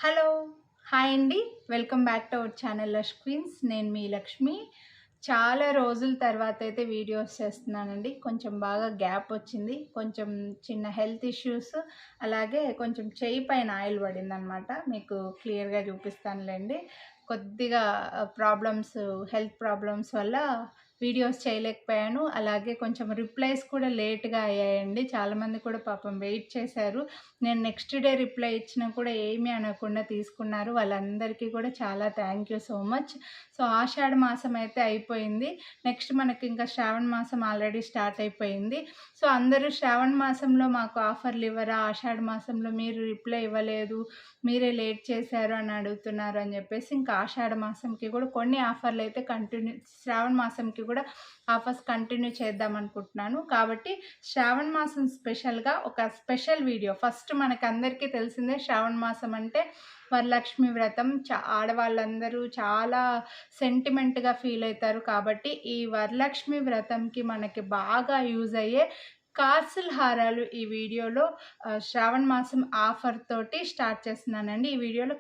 Hello! Hi అండి. Welcome back to our channel Lush Queens. నేను మీ లక్ష్మి. చాలా రోజుల తర్వాత అయితే వీడియోస్ చేస్తున్నానండి. కొంచెం బాగా గ్యాప్ వచ్చింది. కొంచెం చిన్న హెల్త్ ఇష్యూస్, అలాగే కొంచెం చెయ్యి పైన ఆయిల్ పడిందనమాట. మీకు క్లియర్‌గా చూపిస్తానులెండి. కొద్దిగా హెల్త్ ప్రాబ్లమ్స్ వల్ల వీడియోస్ చేయలేకపోయాను. అలాగే కొంచెం రిప్లైస్ కూడా లేట్‌గా అయ్యాయండి. చాలామంది కూడా పాపం వెయిట్ చేశారు. నేను నెక్స్ట్ డే రిప్లై ఇచ్చినా కూడా ఏమీ అనకుండా తీసుకున్నారు. వాళ్ళందరికీ కూడా చాలా thank you so much. So, ఆషాఢ మాసం అయితే అయిపోయింది. నెక్స్ట్ మనకి ఇంకా శ్రావణ మాసం ఆల్రెడీ స్టార్ట్ అయిపోయింది. సో, అందరూ శ్రావణ మాసంలో మాకు ఆఫర్లు ఇవ్వరా? ఆషాఢ మాసంలో మీరు రిప్లై ఇవ్వలేదు, మీరే లేట్ చేశారు అని అడుగుతున్నారు అని చెప్పేసి ఇంకా ఆషాఢ మాసంకి కూడా కొన్ని ఆఫర్లు అయితే శ్రావణ మాసంకి కూడా ఆఫర్స్ కంటిన్యూ చేద్దాం అనుకుంటున్నాను. కాబట్టి శ్రావణ మాసం స్పెషల్గా ఒక స్పెషల్ వీడియో. ఫస్ట్ మనకందరికీ తెలిసిందే శ్రావణ మాసం అంటే వరలక్ష్మి వ్రతం. ఆడవాళ్ళందరూ చాలా సెంటిమెంట్గా ఫీల్ అవుతారు. కాబట్టి ఈ వరలక్ష్మి వ్రతంకి మనకి బాగా యూజ్ అయ్యే కాసుల హారాలు ఈ వీడియోలో శ్రావణ మాసం ఆఫర్ తోటి స్టార్ట్ చేస్తున్నానండి. ఈ వీడియోలో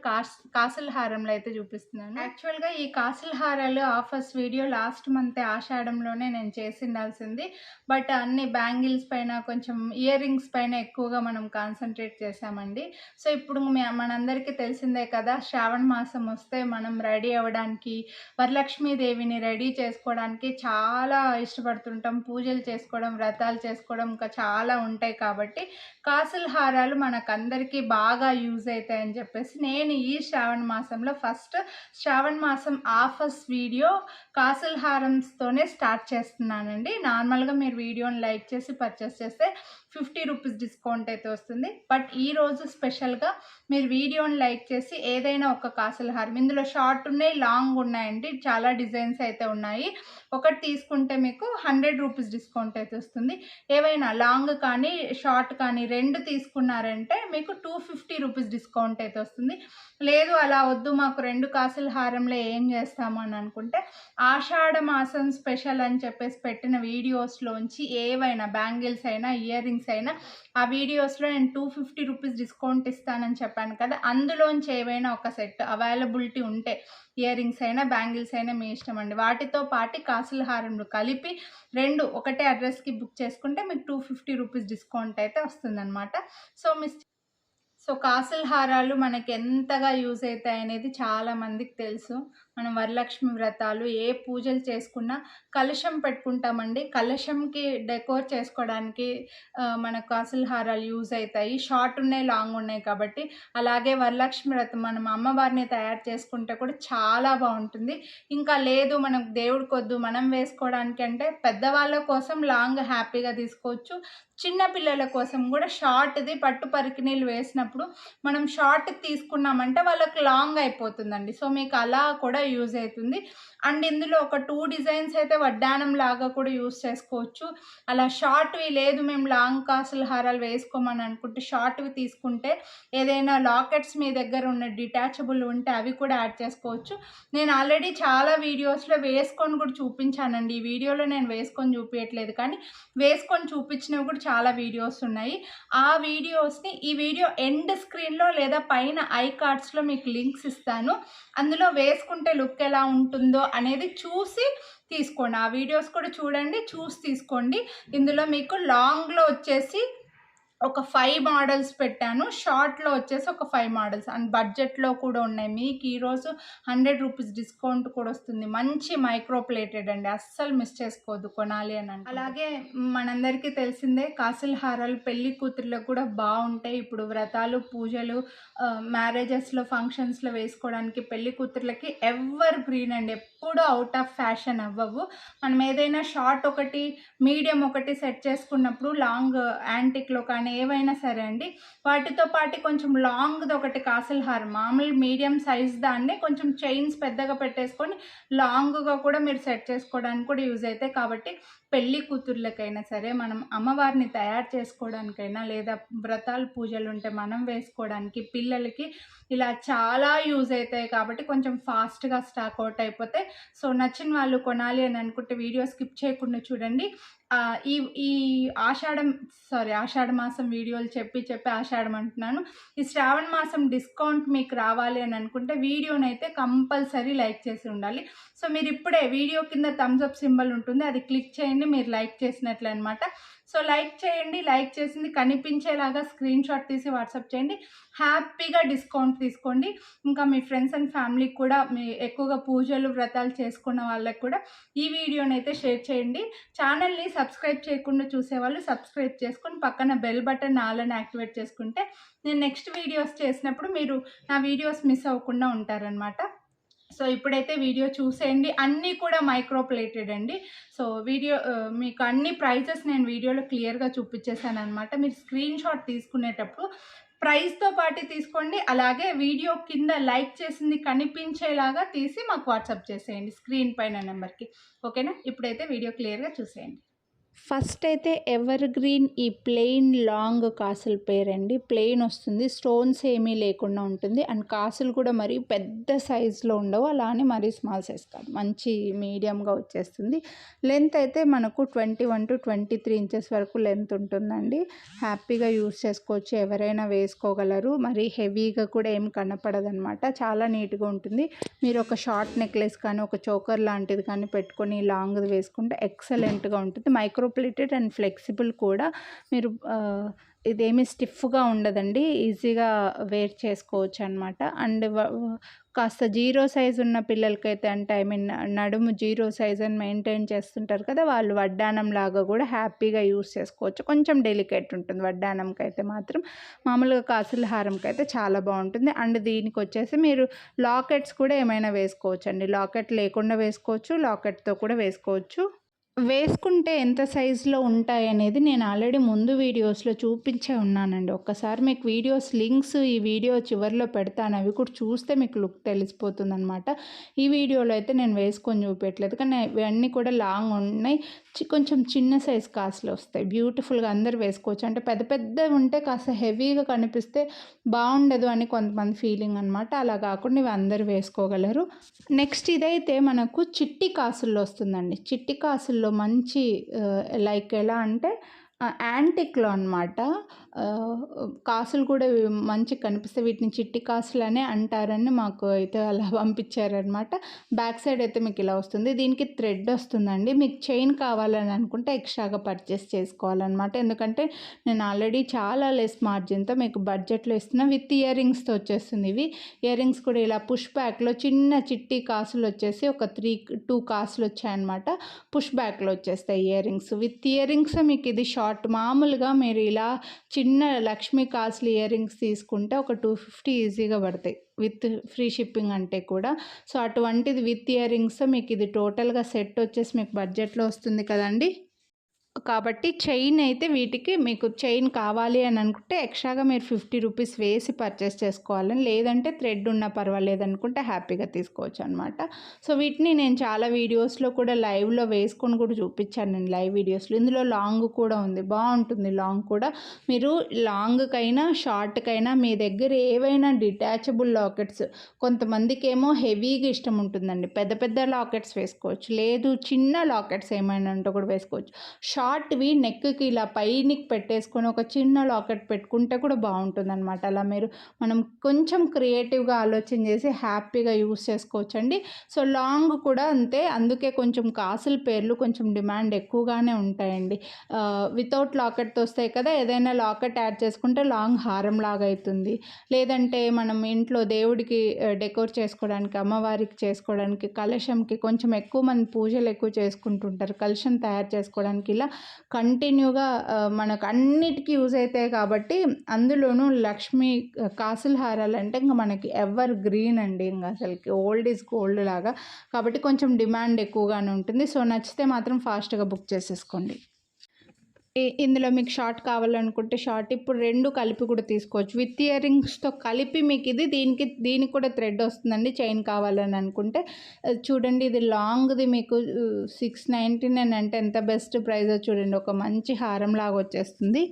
కాసుల హారంలో అయితే చూపిస్తున్నాను. యాక్చువల్గా ఈ కాసుల హారాలు ఆఫర్స్ వీడియో లాస్ట్ మంత్ ఆషాఢంలోనే నేను చేసి ఉండాల్సింది. బట్ అన్ని బ్యాంగిల్స్ పైన, కొంచెం ఇయర్ రింగ్స్ పైన ఎక్కువగా మనం కాన్సన్ట్రేట్ చేసామండి. సో, ఇప్పుడు మనందరికీ తెలిసిందే కదా, శ్రావణ మాసం వస్తే మనం రెడీ అవ్వడానికి, వరలక్ష్మీదేవిని రెడీ చేసుకోవడానికి చాలా ఇష్టపడుతుంటాం. పూజలు చేసుకోవడం, వ్రతాలు చేసుకోవడం ఇంకా చాలా ఉంటాయి. కాబట్టి కాసుల హారాలు మనకందరికీ బాగా యూజ్ అవుతాయని చెప్పేసి నేను ఈ శ్రావణ మాసంలో ఫస్ట్ శ్రావణ మాసం ఆఫర్స్ వీడియో కాసుల హారంస్తోనే స్టార్ట్ చేస్తున్నానండి. నార్మల్గా మీరు వీడియోని లైక్ చేసి పర్చేస్ చేస్తే 50 రూపీస్ డిస్కౌంట్ అయితే వస్తుంది. బట్ ఈరోజు స్పెషల్గా మీరు వీడియోని లైక్ చేసి ఏదైనా ఒక కాసుల హారం, ఇందులో షార్ట్ ఉన్నాయి, లాంగ్ ఉన్నాయండి, చాలా డిజైన్స్ అయితే ఉన్నాయి. ఒకటి తీసుకుంటే మీకు 100 రూపీస్ డిస్కౌంట్ అయితే వస్తుంది. ఏవైనా లాంగ్ కానీ షార్ట్ కానీ రెండు తీసుకున్నారంటే మీకు 250 రూపీస్ డిస్కౌంట్ అయితే వస్తుంది. లేదు అలా వద్దు, మాకు రెండు కాసుల హారంలో ఏం చేస్తాము అని అనుకుంటే ఆషాఢ మాసం స్పెషల్ అని చెప్పేసి పెట్టిన వీడియోస్లోంచి ఏవైనా బ్యాంగిల్స్ అయినా, ఇయర్ రింగ్స్ అయినా, ఆ వీడియోస్లో నేను 250 రూపీస్ డిస్కౌంట్ ఇస్తానని చెప్పాను కదా, అందులోంచి ఏవైనా ఒక సెట్ అవైలబిలిటీ ఉంటే, ఇయర్ రింగ్స్ అయినా బ్యాంగిల్స్ అయినా మీ ఇష్టం అండి, వాటితో పాటు కాసుల హారంలో కలిపి రెండు ఒకటే అడ్రస్కి బుక్ చేసుకుంటే మీకు 250 రూపీస్ డిస్కౌంట్ అయితే వస్తుందన్నమాట. సో, కాసుల హారాలు మనకి ఎంతగా యూజ్ అవుతాయి అనేది చాలా మందికి తెలుసు. మనం వరలక్ష్మి వ్రతాలు ఏ పూజలు చేసుకున్నా కలశం పెట్టుకుంటామండి. కలశంకి డెకోర్ చేసుకోవడానికి మన కాసుల హారాలు యూజ్ అవుతాయి. షార్ట్ ఉన్నాయి, లాంగ్ ఉన్నాయి కాబట్టి. అలాగే వరలక్ష్మి వ్రతం మనం అమ్మవారిని తయారు చేసుకుంటే కూడా చాలా బాగుంటుంది. ఇంకా లేదు మనకు దేవుడికొద్దు మనం వేసుకోవడానికి అంటే పెద్దవాళ్ళ కోసం లాంగ్ హ్యాపీగా తీసుకోవచ్చు. చిన్న పిల్లల కోసం కూడా షార్ట్ది పట్టు పరికిణీలు వేసినప్పుడు మనం షార్ట్ తీసుకున్నామంటే వాళ్ళకి లాంగ్ అయిపోతుందండి. సో, మీకు అలా కూడా యూజ్ అవుతుంది. అండ్ ఇందులో ఒక 2 డిజైన్స్ అయితే వడ్డానం లాగా కూడా యూజ్ చేసుకోవచ్చు. అలా షార్ట్వి లేదు మేము లాంగ్ కాసుల హారాలు వేసుకోమని అనుకుంటే షార్ట్వి తీసుకుంటే ఏదైనా లాకెట్స్ మీ దగ్గర ఉన్న డిటాచబుల్ ఉంటే అవి కూడా యాడ్ చేసుకోవచ్చు. నేను ఆల్రెడీ చాలా వీడియోస్లో వేసుకొని కూడా చూపించానండి. ఈ వీడియోలో నేను వేసుకొని చూపించట్లేదు, కానీ వేసుకొని చూపించినవి కూడా చాలా వీడియోస్ ఉన్నాయి. ఆ వీడియోస్ని ఈ వీడియో ఎండ్ స్క్రీన్లో లేదా పైన ఐ కార్డ్స్లో మీకు లింక్స్ ఇస్తాను. అందులో వేసుకుంటే లుక్ ఎలా ఉంటుందో అనేది చూసి తీసుకోండి. ఆ వీడియోస్ కూడా చూడండి, చూసి తీసుకోండి. ఇందులో మీకు లాంగ్లో వచ్చేసి ఒక 5 మోడల్స్ పెట్టాను, షార్ట్లో వచ్చేసి ఒక 5 మోడల్స్, అండ్ బడ్జెట్లో కూడా ఉన్నాయి. మీకు ఈరోజు 100 రూపీస్ డిస్కౌంట్ కూడా వస్తుంది. మంచి మైక్రో ప్లేటెడ్ అండి, అస్సలు మిస్ చేసుకోవద్దు కొనాలి అని. అలాగే మనందరికీ తెలిసిందే కాసుల హారాలు పెళ్లి కూతుర్లకు కూడా బాగుంటాయి. ఇప్పుడు వ్రతాలు, పూజలు, మ్యారేజెస్లో, ఫంక్షన్స్లో వేసుకోవడానికి పెళ్లి కూతుర్లకి ఎవర్ గ్రీన్ అండి, ఎప్పుడు అవుట్ ఆఫ్ ఫ్యాషన్ అవ్వవు. మనం ఏదైనా షార్ట్ ఒకటి, మీడియం ఒకటి సెట్ చేసుకున్నప్పుడు లాంగ్ యాంటిక్లో కానీ ఏవైనా సరే అండి, వాటితో పాటు కొంచెం లాంగ్ది ఒకటి కాసుల హారం, మామూలు మీడియం సైజ్ దాన్ని కొంచెం చైన్స్ పెద్దగా పెట్టేసుకొని లాంగ్గా కూడా మీరు సెట్ చేసుకోవడానికి కూడా యూజ్ అవుతాయి. కాబట్టి పెళ్లి కూతుర్లకైనా సరే మనం అమ్మవారిని తయారు చేసుకోవడానికైనా లేదా వ్రతాలు పూజలు ఉంటే మనం వేసుకోవడానికి పిల్లలకి ఇలా చాలా యూజ్ అవుతాయి కాబట్టి కొంచెం ఫాస్ట్గా స్టాక్ అవుట్ అయిపోతాయి. సో నచ్చిన వాళ్ళు కొనాలి అని అనుకుంటే వీడియో స్కిప్ చేయకుండా చూడండి. ఈ ఈ ఆషాఢ మాసం వీడియోలు చెప్పి ఆషాఢం అంటున్నాను. ఈ శ్రావణ మాసం డిస్కౌంట్ మీకు రావాలి అని అనుకుంటే వీడియోనైతే కంపల్సరీ లైక్ చేసి ఉండాలి. సో మీరు ఇప్పుడే వీడియో కింద థమ్స్ అప్ సింబల్ ఉంటుంది, అది క్లిక్ చేయండి మీరు లైక్ చేసినట్లు అనమాట. సో లైక్ చేయండి, లైక్ చేసింది కనిపించేలాగా స్క్రీన్ షాట్ తీసి వాట్సాప్ చేయండి. హ్యాపీగా డిస్కౌంట్ తీసుకోండి. ఇంకా మీ ఫ్రెండ్స్ అండ్ ఫ్యామిలీకి కూడా, మీ ఎక్కువగా పూజలు వ్రతాలు చేసుకున్న వాళ్ళకి కూడా ఈ వీడియోని అయితే షేర్ చేయండి. ఛానల్ని సబ్స్క్రైబ్ చేయకుండా చూసేవాళ్ళు సబ్స్క్రైబ్ చేసుకొని పక్కన బెల్ బటన్ ఆలని యాక్టివేట్ చేసుకుంటే నేను నెక్స్ట్ వీడియోస్ చేసినప్పుడు మీరు నా వీడియోస్ మిస్ అవ్వకుండా ఉంటారనమాట. సో ఇప్పుడైతే వీడియో చూసేయండి. అన్నీ కూడా మైక్రో ప్లేటెడ్ అండి. సో వీడియో మీకు అన్ని ప్రైజెస్ నేను వీడియోలో క్లియర్గా చూపించేసాను అనమాట. మీరు స్క్రీన్ షాట్ తీసుకునేటప్పుడు ప్రైస్తో పాటు తీసుకోండి, అలాగే వీడియో కింద లైక్ చేసింది కనిపించేలాగా తీసి మాకు వాట్సాప్ చేసేయండి స్క్రీన్ పైన నెంబర్కి. ఓకేనా? ఇప్పుడైతే వీడియో క్లియర్గా చూసేయండి. ఫస్ట్ అయితే ఎవర్ గ్రీన్ ఈ ప్లెయిన్ లాంగ్ కాసుల పేరండి. ప్లెయిన్ వస్తుంది, స్టోన్స్ ఏమీ లేకుండా ఉంటుంది. అండ్ కాసులు కూడా మరీ పెద్ద సైజులో ఉండవు, అలానే మరీ స్మాల్ సైజ్ కాదు, మంచి మీడియంగా వచ్చేస్తుంది. లెంత్ అయితే మనకు 21 to 23 ఇంచెస్ వరకు లెంత్ ఉంటుందండి. హ్యాపీగా యూస్ చేసుకోవచ్చు, ఎవరైనా వేసుకోగలరు. మరీ హెవీగా కూడా ఏం కనపడదనమాట, చాలా నీట్గా ఉంటుంది. మీరు ఒక షార్ట్ నెక్లెస్ కానీ ఒక చోకర్ లాంటిది కానీ పెట్టుకొని లాంగ్ది వేసుకుంటే ఎక్సలెంట్గా ఉంటుంది. మైక్రో ప్లేటెడ్ అండ్ ఫ్లెక్సిబుల్ కూడా. మీరు ఇదేమీ స్టిఫ్గా ఉండదండి, ఈజీగా వేర్ చేసుకోవచ్చు అనమాట. అండ్ కాస్త జీరో సైజ్ ఉన్న పిల్లలకైతే, అంటే నడుము జీరో సైజ్ అని మెయింటైన్ చేస్తుంటారు కదా, వాళ్ళు వడ్డానం లాగా కూడా హ్యాపీగా యూస్ చేసుకోవచ్చు. కొంచెం డెలికేట్ ఉంటుంది వడ్డానంకి అయితే మాత్రం, మామూలుగా కాసుల హారంకి అయితే చాలా బాగుంటుంది. అండ్ దీనికి వచ్చేసి మీరు లాకెట్స్ కూడా ఏమైనా వేసుకోవచ్చు అండి. లాకెట్ లేకుండా వేసుకోవచ్చు, లాకెట్తో కూడా వేసుకోవచ్చు. వేసుకుంటే ఎంత సైజులో ఉంటాయి అనేది నేను ఆల్రెడీ ముందు వీడియోస్లో చూపించే ఉన్నానండి. ఒక్కసారి మీకు వీడియోస్ లింక్స్ ఈ వీడియో చివరిలో పెడతాను, అవి కూడా చూస్తే మీకు లుక్ తెలిసిపోతుంది అనమాట. ఈ వీడియోలో అయితే నేను వేసుకొని చూపించట్లేదు, కానీ ఇవన్నీ కూడా లాంగ్ ఉన్నాయి. కొంచెం చిన్న సైజ్ కాసులు వస్తాయి, బ్యూటిఫుల్గా అందరు వేసుకోవచ్చు. అంటే పెద్ద పెద్దవి ఉంటే కాస్త హెవీగా కనిపిస్తే బాగుండదు అని కొంతమంది ఫీలింగ్ అనమాట. అలా కాకుండా ఇవి అందరు వేసుకోగలరు. నెక్స్ట్ ఇదైతే మనకు చిట్టి కాసుల్లో వస్తుందండి. చిట్టి కాసుల్లో మంచి లైక్ ఎలా అంటే యాంటిక్లో అనమాట. కాసులు కూడా మంచి కనిపిస్తాయి, వీటిని చిట్టి కాసులు అనే అంటారని మాకు అయితే అలా పంపించారనమాట. బ్యాక్ సైడ్ అయితే మీకు ఇలా వస్తుంది, దీనికి థ్రెడ్ వస్తుందండి. మీకు చైన్ కావాలని అనుకుంటే ఎక్స్ట్రాగా పర్చేస్ చేసుకోవాలన్నమాట. ఎందుకంటే నేను ఆల్రెడీ చాలా లెస్ మార్జిన్తో మీకు బడ్జెట్లో ఇస్తున్నా. విత్ ఇయర్ రింగ్స్తో వచ్చేస్తుంది. ఇవి ఇయర్ రింగ్స్ కూడా ఇలా పుష్ బ్యాక్లో చిన్న చిట్టి కాసులు వచ్చేసి ఒక 2 కాసులు వచ్చాయన్నమాట. పుష్ బ్యాక్లో వచ్చేస్తాయి ear rings. With ear rings మీకు ఇది షార్ట్. మామూలుగా మీరు ఇలా చిన్న లక్ష్మీ కాసులు ఇయర్ రింగ్స్ తీసుకుంటే ఒక 250 ఈజీగా పడతాయి విత్ ఫ్రీ షిప్పింగ్ అంటే కూడా. సో అటువంటిది విత్ ఇయర్ రింగ్స్ మీకు ఇది టోటల్గా సెట్ వచ్చేసి మీకు బడ్జెట్లో వస్తుంది కదండి. కాబట్టి చైన్ అయితే వీటికి మీకు చైన్ కావాలి అని అనుకుంటే ఎక్స్ట్రాగా మీరు 50 రూపీస్ వేసి పర్చేస్ చేసుకోవాలని, లేదంటే థ్రెడ్ ఉన్నా పర్వాలేదు అనుకుంటే హ్యాపీగా తీసుకోవచ్చు అనమాట. సో వీటిని నేను చాలా వీడియోస్లో కూడా లైవ్లో వేసుకొని కూడా చూపించాను నేను లైవ్ వీడియోస్లో. ఇందులో లాంగ్ కూడా ఉంది, బాగుంటుంది లాంగ్ కూడా. మీరు లాంగ్కైనా షార్ట్కైనా మీ దగ్గర ఏవైనా డిటాచబుల్ లాకెట్స్, కొంతమందికి ఏమో హెవీగా ఇష్టం ఉంటుందండి, పెద్ద పెద్ద లాకెట్స్ వేసుకోవచ్చు, లేదు చిన్న లాకెట్స్ ఏమైనా ఉంటే కూడా వేసుకోవచ్చు. షార్ట్వి నెక్కి ఇలా పైనికి పెట్టేసుకొని ఒక చిన్న లాకెట్ పెట్టుకుంటే కూడా బాగుంటుంది అనమాట. అలా మనం కొంచెం క్రియేటివ్గా ఆలోచన చేసి హ్యాపీగా యూస్ చేసుకోవచ్చండి. సో లాంగ్ కూడా అంతే, అందుకే కొంచెం కాసుల పేర్లు కొంచెం డిమాండ్ ఎక్కువగానే ఉంటాయండి. వితౌట్ లాకెట్తో వస్తాయి కదా, ఏదైనా లాకెట్ యాడ్ చేసుకుంటే లాంగ్ హారం లాగా అవుతుంది. లేదంటే మనం ఇంట్లో దేవుడికి డెకోర్ చేసుకోవడానికి, అమ్మవారికి చేసుకోవడానికి, కలశంకి కొంచెం ఎక్కువ మంది పూజలు ఎక్కువ చేసుకుంటుంటారు, కలశం తయారు చేసుకోవడానికి ఇలా కంటిన్యూగా మనకు అన్నిటికీ యూజ్ అవుతాయి. కాబట్టి అందులోనూ లక్ష్మీ కాసుల హారాలు అంటే ఇంకా మనకి ఎవర్ గ్రీన్ అండి, ఇంకా అసలుకి ఓల్డ్ ఈజ్ గోల్డ్ లాగా. కాబట్టి కొంచెం డిమాండ్ ఎక్కువగానే ఉంటుంది. సో నచ్చితే మాత్రం ఫాస్ట్గా బుక్ చేసేసుకోండి. ఇందులో మీకు షార్ట్ కావాలనుకుంటే షార్ట్, ఇప్పుడు 2 కలిపి కూడా తీసుకోవచ్చు. విత్ ఇయర్ రింగ్స్‌తో కలిపి మీకు ఇది దీనికి కూడా థ్రెడ్ వస్తుందండి చైన్ కావాలని అనుకుంటే. చూడండి ఇది లాంగ్‌ది మీకు 699 అంటే ఎంత బెస్ట్ ప్రైజో చూడండి. ఒక మంచి హారంలాగా వచ్చేస్తుంది.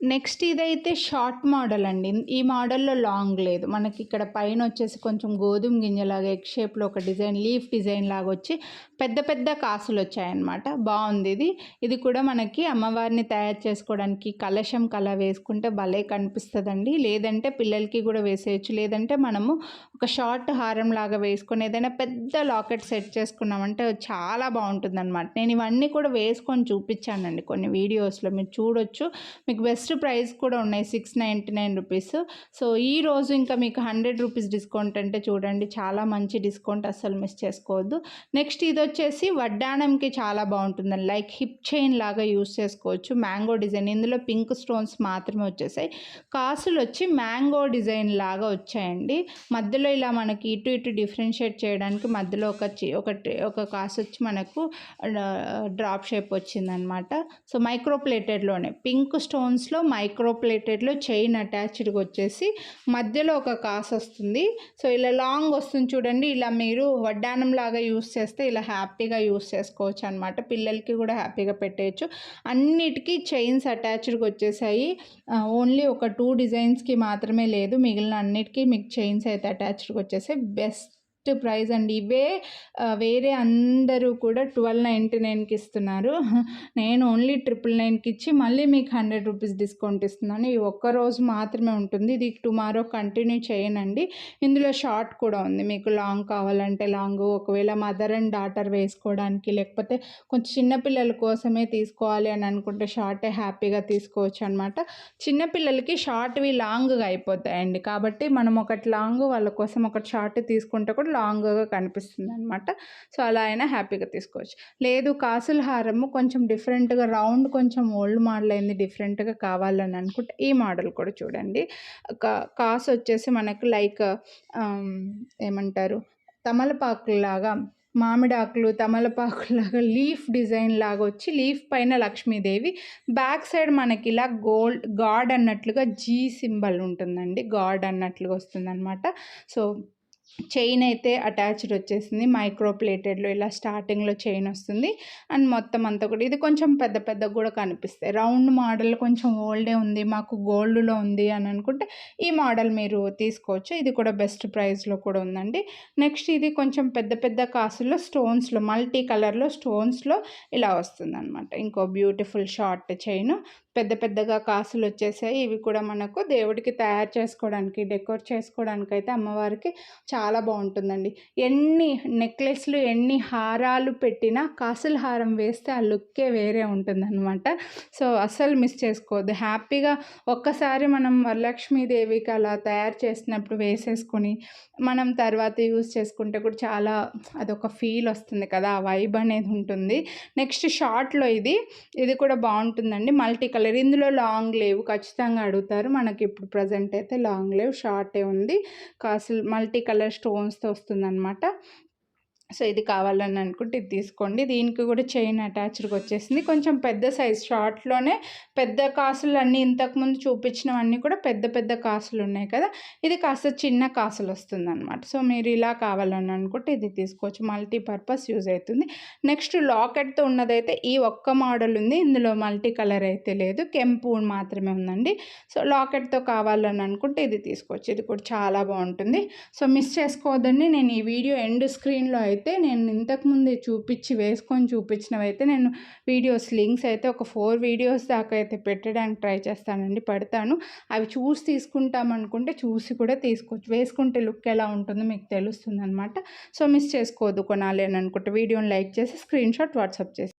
నెక్స్ట్ ఇదైతే షార్ట్ మోడల్ అండి. ఈ మోడల్‌లో లాంగ్ లేదు. మనకి ఇక్కడ పైన వచ్చేసి కొంచెం గోధుమ గింజలాగా ఎగ్ షేప్‌లో ఒక డిజైన్, లీఫ్ డిజైన్ లాగా వచ్చి పెద్ద పెద్ద కాసులు వచ్చాయన్నమాట. బాగుంది ఇది. ఇది కూడా మనకి అమ్మవారిని తయారు చేసుకోవడానికి కలశం కల వేసుకుంటే భలే కనిపిస్తుందండి. లేదంటే పిల్లలకి కూడా వేసేయచ్చు. లేదంటే మనము ఒక షార్ట్ హారం లాగా వేసుకొని ఏదైనా పెద్ద లాకెట్ సెట్ చేసుకున్నామంటే చాలా బాగుంటుందన్నమాట. నేను ఇవన్నీ కూడా వేసుకొని చూపించానండి కొన్ని వీడియోస్లో, మీరు చూడొచ్చు. మీకు బెస్ట్ ప్రైస్ కూడా ఉన్నాయి 699 రూపీస్. సో ఈరోజు ఇంకా మీకు 100 రూపీస్ డిస్కౌంట్ అంటే చూడండి చాలా మంచి డిస్కౌంట్, అస్సలు మిస్ చేసుకోవద్దు. నెక్స్ట్ ఇది వచ్చేసి వడ్డానంకి చాలా బాగుంటుందండి. లైక్ హిప్ చైన్ లాగా యూస్ చేసుకోవచ్చు. మ్యాంగో డిజైన్, ఇందులో పింక్ స్టోన్స్ మాత్రమే వచ్చేసాయి. కాసులు వచ్చి మ్యాంగో డిజైన్ లాగా వచ్చాయండి. మధ్యలో ఇలా మనకి ఇటు ఇటు డిఫరెన్షియేట్ చేయడానికి మధ్యలో ఒక కాసు వచ్చి మనకు డ్రాప్ షేప్ వచ్చిందనమాట. సో మైక్రో ప్లేటెడ్లోనే పింక్ స్టోన్స్లో మైక్రో ప్లేటెడ్లో చైన్ అటాచ్డ్గా వచ్చేసి మధ్యలో ఒక కాసు వస్తుంది. సో ఇలా లాంగ్ వస్తుంది చూడండి. ఇలా మీరు వడ్డానం లాగా యూస్ చేస్తే ఇలా హ్యాపీగా యూస్ చేసుకోవచ్చు అనమాట. పిల్లలకి కూడా హ్యాపీగా పెట్టేయచ్చు. అన్నిటికీ చైన్స్ అటాచ్డ్గా వచ్చేసాయి. ఓన్లీ ఒక 2 డిజైన్స్కి మాత్రమే లేదు, మిగిలిన అన్నిటికీ మీకు చైన్స్ అయితే అటాచ్డ్గా వచ్చేసాయి. బెస్ట్ ప్రైస్ అండి. ఇవే వేరే అందరూ కూడా 1299కి ఇస్తున్నారు. నేను ఓన్లీ 999కి ఇచ్చి మళ్ళీ మీకు 100 రూపీస్ డిస్కౌంట్ ఇస్తున్నాను. ఈ ఒక్కరోజు మాత్రమే ఉంటుంది. ఇది టుమారో కంటిన్యూ చేయనండి. ఇందులో షార్ట్ కూడా ఉంది. మీకు లాంగ్ కావాలంటే లాంగ్, ఒకవేళ మదర్ అండ్ డాటర్ వేసుకోవడానికి, లేకపోతే కొంచెం చిన్నపిల్లల కోసమే తీసుకోవాలి అని అనుకుంటే షార్టే హ్యాపీగా తీసుకోవచ్చు అనమాట. చిన్నపిల్లలకి షార్ట్వి లాంగ్గా అయిపోతాయండి. కాబట్టి మనం ఒకటి లాంగ్ వాళ్ళ కోసం ఒకటి షార్ట్ తీసుకుంటే కూడా లాంగ్గా కనిపిస్తుంది అనమాట. సో అలా అయినా హ్యాపీగా తీసుకోవచ్చు. లేదు కాసుల హారము కొంచెం డిఫరెంట్గా రౌండ్, కొంచెం ఓల్డ్ మోడల్ అయింది, డిఫరెంట్గా కావాలని అనుకుంటే ఈ మోడల్ కూడా చూడండి. కాసు వచ్చేసి మనకు లైక్ ఏమంటారు తమలపాకులాగా, మామిడాకులు తమలపాకులాగా లీఫ్ డిజైన్ లాగా వచ్చి లీఫ్ పైన లక్ష్మీదేవి, బ్యాక్ సైడ్ మనకి ఇలా గాడ్ అన్నట్లుగా జీ సింబల్ ఉంటుందండి. గాడ్ అన్నట్లుగా వస్తుందన్నమాట. సో చైన్ అయితే అటాచ్డ్ వచ్చేసింది. మైక్రో ప్లేటెడ్లో ఇలా స్టార్టింగ్లో చైన్ వస్తుంది. అండ్ మొత్తం అంతా కూడా ఇది కొంచెం పెద్ద పెద్దగా కూడా కనిపిస్తాయి. రౌండ్ మోడల్ కొంచెం ఓల్డే ఉంది, మాకు గోల్డ్లో ఉంది అని అనుకుంటే ఈ మోడల్ మీరు తీసుకోవచ్చు. ఇది కూడా బెస్ట్ ప్రైస్లో కూడా ఉందండి. నెక్స్ట్ ఇది కొంచెం పెద్ద పెద్ద కాసుల్లో స్టోన్స్లో, మల్టీ కలర్లో స్టోన్స్లో ఇలా వస్తుందన్నమాట. ఇంకో బ్యూటిఫుల్ షార్ట్ చైన్, పెద్ద పెద్దగా కాసులు వచ్చేసాయి. ఇవి కూడా మనకు దేవుడికి తయారు చేసుకోవడానికి, డెకోర్ చేసుకోవడానికి అయితే అమ్మవారికి చాలా బాగుంటుందండి. ఎన్ని నెక్లెస్లు, ఎన్ని హారాలు పెట్టినా కాసుల హారం వేస్తే ఆ లుక్కే వేరే ఉంటుందన్నమాట. సో అస్సలు మిస్ చేసుకోవద్దు. హ్యాపీగా ఒక్కసారి మనం వరలక్ష్మీదేవికి అలా తయారు చేసినప్పుడు వేసేసుకొని మనం తర్వాత యూజ్ చేసుకుంటే కూడా చాలా అదొక ఫీల్ వస్తుంది కదా, ఆ వైబ్ అనేది ఉంటుంది. నెక్స్ట్ షార్ట్లో ఇది కూడా బాగుంటుందండి. మల్టీ కలర్, ఇందులో లాంగ్ లేవు, ఖచ్చితంగా అడుగుతారు. మనకి ఇప్పుడు ప్రజెంట్ అయితే లాంగ్ లేవు, షార్టే ఉంది. కాసులు మల్టీ కలర్ స్టోన్స్తో వస్తుందన్నమాట. సో ఇది కావాలని అనుకుంటే ఇది తీసుకోండి. దీనికి కూడా చైన్ అటాచ్డ్గా వచ్చేసింది. కొంచెం పెద్ద సైజ్, షార్ట్లోనే పెద్ద కాసులు అన్నీ ఇంతకుముందు చూపించినవన్నీ కూడా పెద్ద పెద్ద కాసులు ఉన్నాయి కదా, ఇది కాస్త చిన్న కాసులు వస్తుందన్నమాట. సో మీరు ఇలా కావాలని అనుకుంటే ఇది తీసుకోవచ్చు. మల్టీపర్పస్ యూజ్ అవుతుంది. నెక్స్ట్ లాకెట్తో ఉన్నదైతే ఈ ఒక్క మోడల్ ఉంది. ఇందులో మల్టీ కలర్ అయితే లేదు, కెంపు మాత్రమే ఉందండి. సో లాకెట్తో కావాలని అనుకుంటే ఇది తీసుకోవచ్చు. ఇది కూడా చాలా బాగుంటుంది. సో మిస్ చేసుకోవద్దండి. నేను ఈ వీడియో ఎండ్ స్క్రీన్లో అయితే నేను ఇంతకుముందే వేసుకొని చూపించినవైతే నేను వీడియోస్ లింక్స్ అయితే ఒక 4 వీడియోస్ దాకా అయితే పెట్టడానికి ట్రై చేస్తానండి, పెడతాను. అవి చూసి తీసుకుంటామనుకుంటే చూసి కూడా తీసుకోవచ్చు. వేసుకుంటే లుక్ ఎలా ఉంటుందో మీకు తెలుస్తుంది అనమాట. సో మిస్ చేసుకోవద్దు కొనాలి అని అనుకుంటే వీడియోని లైక్ చేసి స్క్రీన్ షాట్ వాట్సాప్ చేసి